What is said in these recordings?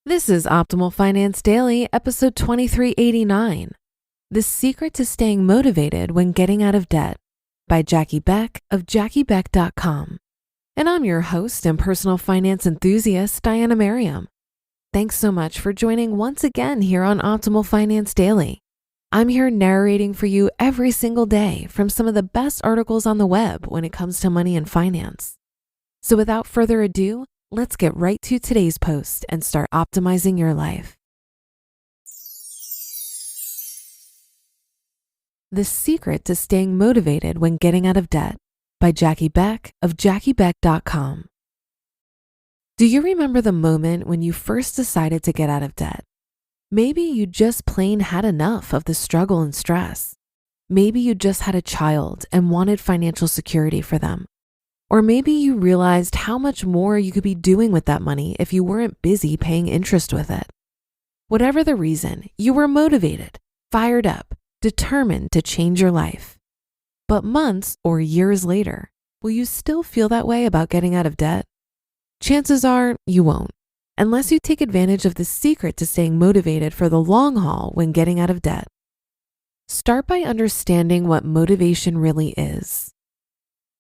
This is Optimal Finance Daily, episode 2389. The Secret to Staying Motivated When Getting Out of Debt by Jackie Beck of JackieBeck.com. And I'm your host and personal finance enthusiast, Diana Merriam. Thanks so much for joining once again here on Optimal Finance Daily. I'm here narrating for you every single day from some of the best articles on the web when it comes to money and finance. So without further ado, let's get right to today's post and start optimizing your life. The Secret to Staying Motivated When Getting Out of Debt by Jackie Beck of JackieBeck.com. Do you remember the moment when you first decided to get out of debt? Maybe you just plain had enough of the struggle and stress. Maybe you just had a child and wanted financial security for them. Or maybe you realized how much more you could be doing with that money if you weren't busy paying interest with it. Whatever the reason, you were motivated, fired up, determined to change your life. But months or years later, will you still feel that way about getting out of debt? Chances are you won't, unless you take advantage of the secret to staying motivated for the long haul when getting out of debt. Start by understanding what motivation really is.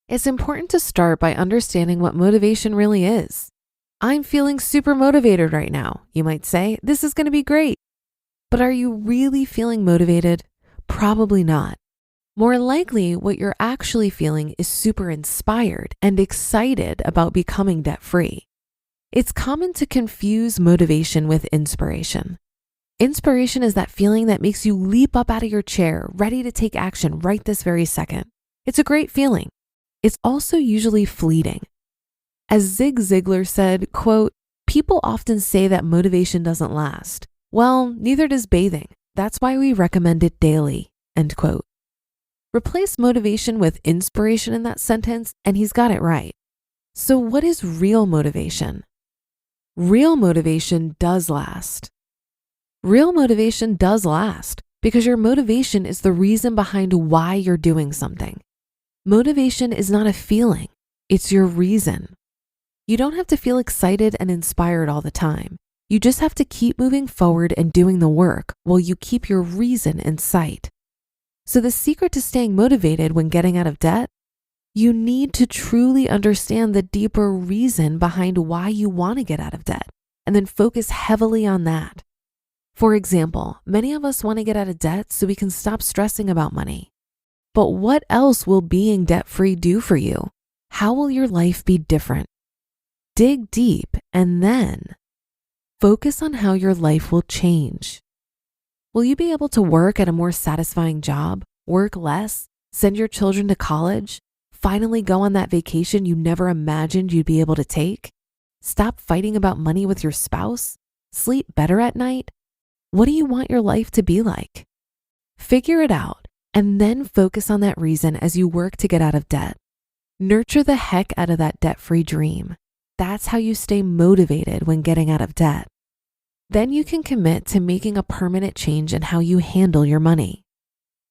It's important to start by understanding what motivation really is. I'm feeling super motivated right now. You might say, this is going to be great. But are you really feeling motivated? Probably not. More likely, what you're actually feeling is super inspired and excited about becoming debt-free. It's common to confuse motivation with inspiration. Inspiration is that feeling that makes you leap up out of your chair, ready to take action right this very second. It's a great feeling. It's also usually fleeting. As Zig Ziglar said, quote, "People often say that motivation doesn't last. Well, neither does bathing. That's why we recommend it daily," end quote. Replace motivation with inspiration in that sentence, and he's got it right. So what is real motivation? Real motivation does last. Real motivation does last because your motivation is the reason behind why you're doing something. Motivation is not a feeling, it's your reason. You don't have to feel excited and inspired all the time. You just have to keep moving forward and doing the work while you keep your reason in sight. So the secret to staying motivated when getting out of debt? You need to truly understand the deeper reason behind why you want to get out of debt, and then focus heavily on that. For example, many of us want to get out of debt so we can stop stressing about money. But what else will being debt-free do for you? How will your life be different? Dig deep and then focus on how your life will change. Will you be able to work at a more satisfying job, work less, send your children to college, finally go on that vacation you never imagined you'd be able to take? Stop fighting about money with your spouse? Sleep better at night? What do you want your life to be like? Figure it out. And then focus on that reason as you work to get out of debt. Nurture the heck out of that debt-free dream. That's how you stay motivated when getting out of debt. Then you can commit to making a permanent change in how you handle your money.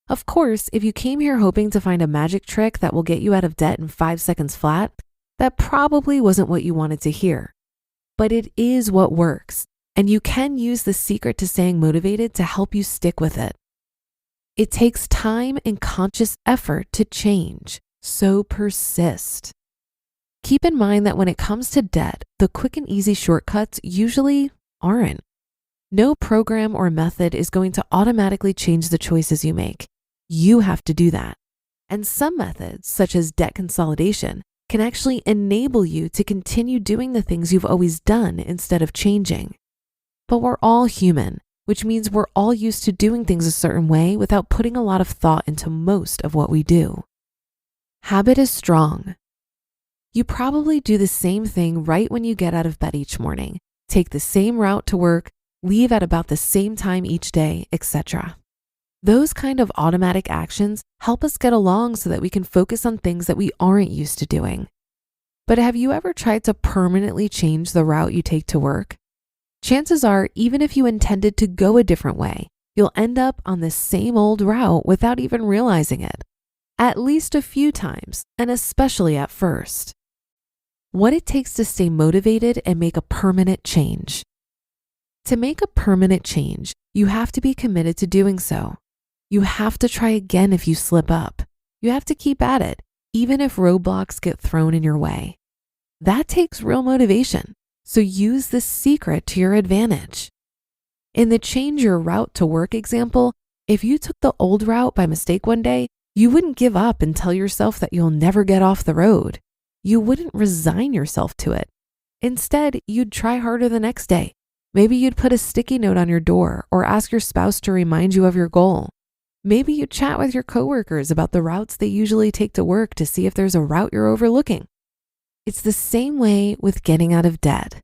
Of course, if you came here hoping to find a magic trick that will get you out of debt in 5 seconds flat, that probably wasn't what you wanted to hear. But it is what works, and you can use the secret to staying motivated to help you stick with it. It takes time and conscious effort to change, so persist. Keep in mind that when it comes to debt, the quick and easy shortcuts usually aren't. No program or method is going to automatically change the choices you make. You have to do that. And some methods, such as debt consolidation, can actually enable you to continue doing the things you've always done instead of changing. But we're all human, which means we're all used to doing things a certain way without putting a lot of thought into most of what we do. Habit is strong. You probably do the same thing right when you get out of bed each morning, take the same route to work, leave at about the same time each day, etc. Those kind of automatic actions help us get along so that we can focus on things that we aren't used to doing. But have you ever tried to permanently change the route you take to work? Chances are, even if you intended to go a different way, you'll end up on the same old route without even realizing it. At least a few times, and especially at first. What it takes to stay motivated and make a permanent change. To make a permanent change, you have to be committed to doing so. You have to try again if you slip up. You have to keep at it, even if roadblocks get thrown in your way. That takes real motivation, so use this secret to your advantage. In the change your route to work example, if you took the old route by mistake one day, you wouldn't give up and tell yourself that you'll never get off the road. You wouldn't resign yourself to it. Instead, you'd try harder the next day. Maybe you'd put a sticky note on your door or ask your spouse to remind you of your goal. Maybe you'd chat with your coworkers about the routes they usually take to work to see if there's a route you're overlooking. It's the same way with getting out of debt.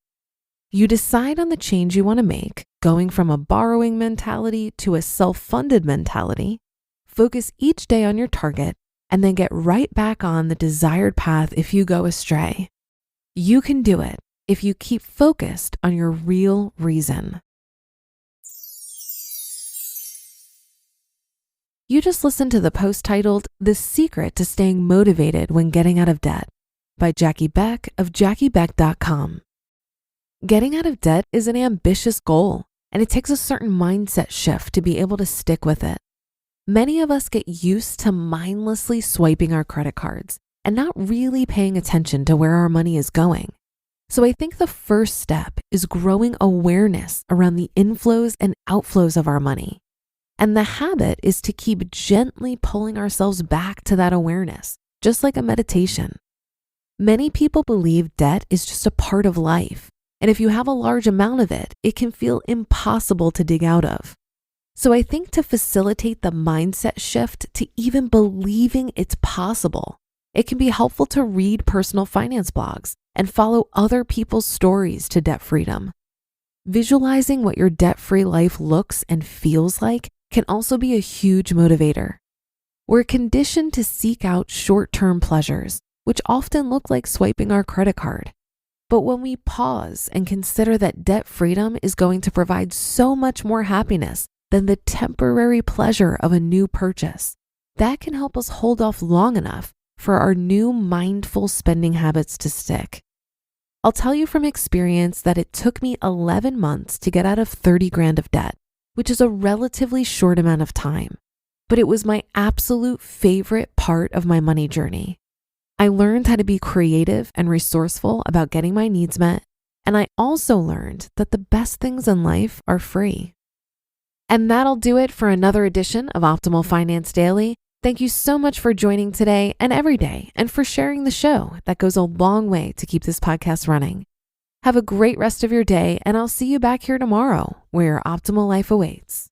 You decide on the change you want to make, going from a borrowing mentality to a self-funded mentality. Focus each day on your target and then get right back on the desired path if you go astray. You can do it if you keep focused on your real reason. You just listened to the post titled "The Secret to Staying Motivated When Getting Out of Debt" by Jackie Beck of JackieBeck.com. Getting out of debt is an ambitious goal, and it takes a certain mindset shift to be able to stick with it. Many of us get used to mindlessly swiping our credit cards and not really paying attention to where our money is going. So I think the first step is growing awareness around the inflows and outflows of our money. And the habit is to keep gently pulling ourselves back to that awareness, just like a meditation. Many people believe debt is just a part of life, and if you have a large amount of it, it can feel impossible to dig out of. So I think to facilitate the mindset shift to even believing it's possible, it can be helpful to read personal finance blogs and follow other people's stories to debt freedom. Visualizing what your debt-free life looks and feels like can also be a huge motivator. We're conditioned to seek out short-term pleasures, which often look like swiping our credit card. But when we pause and consider that debt freedom is going to provide so much more happiness than the temporary pleasure of a new purchase, that can help us hold off long enough for our new mindful spending habits to stick. I'll tell you from experience that it took me 11 months to get out of 30 grand of debt, which is a relatively short amount of time, but it was my absolute favorite part of my money journey. I learned how to be creative and resourceful about getting my needs met, and I also learned that the best things in life are free. And that'll do it for another edition of Optimal Finance Daily. Thank you so much for joining today and every day, and for sharing the show. That goes a long way to keep this podcast running. Have a great rest of your day, and I'll see you back here tomorrow where your optimal life awaits.